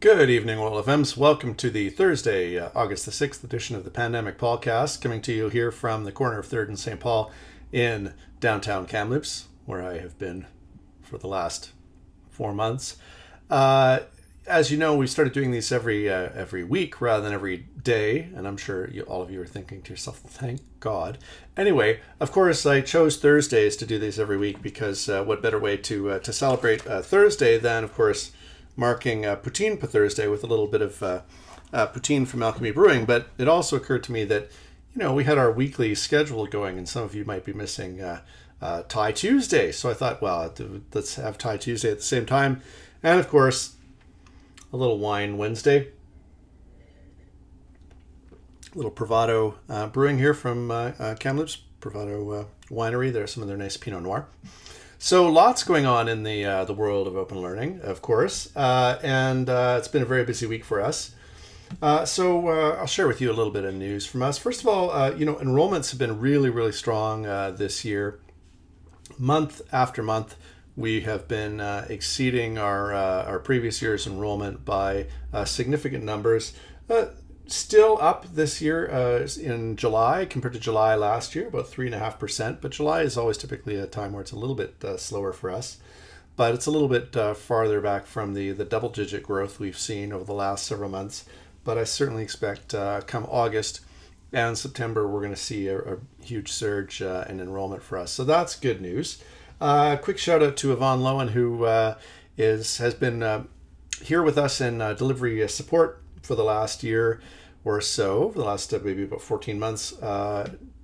Good evening, all FMs. Welcome to the Thursday, August the 6th edition of the Pandemic Paulcast, coming to you here from the corner of 3rd and St. Paul in downtown Kamloops, where I have been for the last 4 months. As you know, we started doing these every week rather than every day, and I'm sure all of you are thinking to yourself, thank God. Anyway, of course, I chose Thursdays to do these every week because what better way to celebrate Thursday than, of course, marking Poutine Thursday with a little bit of poutine from Alchemy Brewing. But it also occurred to me that, we had our weekly schedule going, and some of you might be missing Thai Tuesday. So I thought, well, let's have Thai Tuesday at the same time. And of course, a little wine Wednesday. A little Bravado Brewing here from Kamloops, Bravado Winery. There's some of their nice Pinot Noir. So lots going on in the world of open learning, of course, and it's been a very busy week for us. So I'll share with you a little bit of news from us. First of all, enrollments have been really, really strong this year. Month after month, we have been exceeding our previous year's enrollment by significant numbers. Still up this year in July compared to July last year, about 3.5%. But July is always typically a time where it's a little bit slower for us. But it's a little bit farther back from the double-digit growth we've seen over the last several months. But I certainly expect come August and September, we're going to see a huge surge in enrollment for us. So that's good news. Quick shout out to Yvonne Lowen, who has been here with us in delivery support for the last year or so, for the last maybe about 14 months,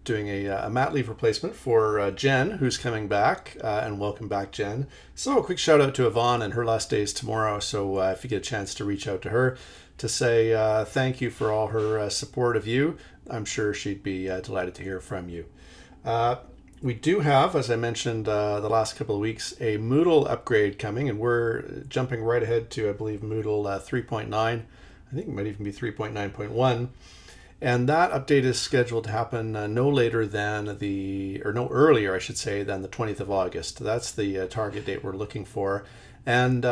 doing a mat leave replacement for Jen, who's coming back, and welcome back, Jen. So a quick shout out to Yvonne, and her last day is tomorrow, so if you get a chance to reach out to her to say thank you for all her support of you, I'm sure she'd be delighted to hear from you. We do have, as I mentioned the last couple of weeks, a Moodle upgrade coming, and we're jumping right ahead to, I believe, Moodle 3.9. I think it might even be 3.9.1. And that update is scheduled to happen no earlier, I should say, than the 20th of August. That's the target date we're looking for. And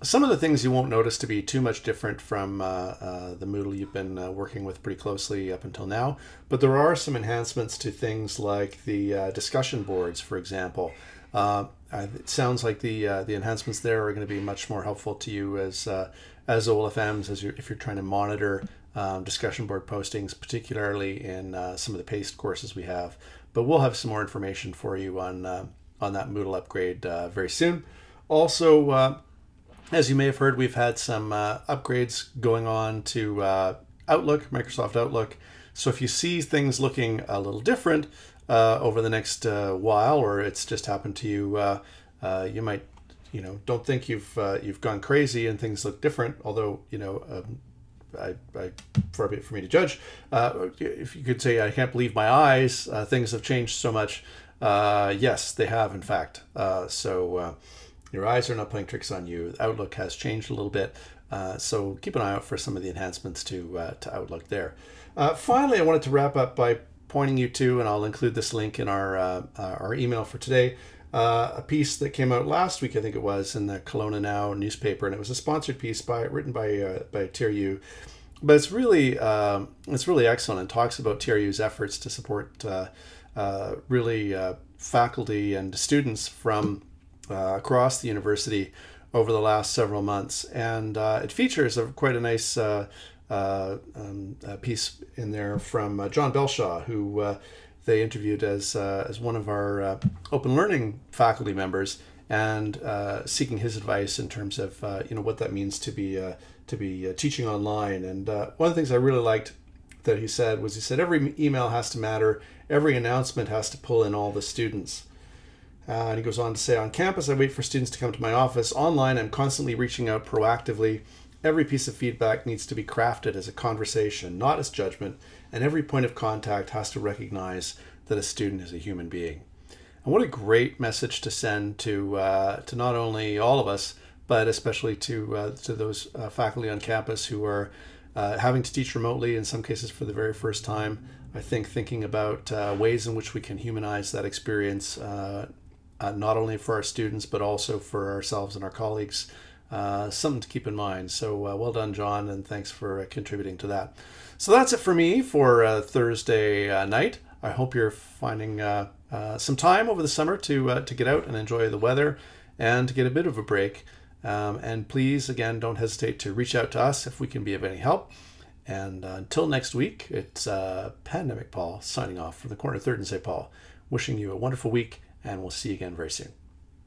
some of the things you won't notice to be too much different from the Moodle you've been working with pretty closely up until now. But there are some enhancements to things like the discussion boards, for example. It sounds like the enhancements there are going to be much more helpful to you as OLFMs, if you're trying to monitor discussion board postings, particularly in some of the PACE courses we have. But we'll have some more information for you on that Moodle upgrade very soon. Also, as you may have heard, we've had some upgrades going on to Outlook, Microsoft Outlook. So if you see things looking a little different over the next while, or it's just happened to you, you might, don't think you've gone crazy and things look different. Although, far be it for me to judge. If you could say, I can't believe my eyes, things have changed so much. Yes, they have, in fact. So your eyes are not playing tricks on you. Outlook has changed a little bit. So keep an eye out for some of the enhancements to Outlook there. Finally, I wanted to wrap up by pointing you to, and I'll include this link in our email for today, a piece that came out last week, I think it was, in the Kelowna Now newspaper, and it was a sponsored piece written by TRU. But it's really excellent and talks about TRU's efforts to support faculty and students from across the university over the last several months, and it features quite a nice piece in there from John Belshaw, who they interviewed as one of our open learning faculty members, and seeking his advice in terms of what that means to be teaching online. And one of the things I really liked that he said every email has to matter, every announcement has to pull in all the students. And he goes on to say, on campus, I wait for students to come to my office. Online, I'm constantly reaching out proactively. Every piece of feedback needs to be crafted as a conversation, not as judgment, and every point of contact has to recognize that a student is a human being. And what a great message to send to not only all of us, but especially to those faculty on campus who are having to teach remotely, in some cases for the very first time. I think thinking about ways in which we can humanize that experience, not only for our students, but also for ourselves and our colleagues, something to keep in mind. So well done, John, and thanks for contributing to that. So that's it for me for Thursday night. I hope you're finding some time over the summer to get out and enjoy the weather and to get a bit of a break. And please, again, don't hesitate to reach out to us if we can be of any help. And until next week, it's Pandemic Paul signing off from the corner of 3rd and St. Paul, wishing you a wonderful week, and we'll see you again very soon.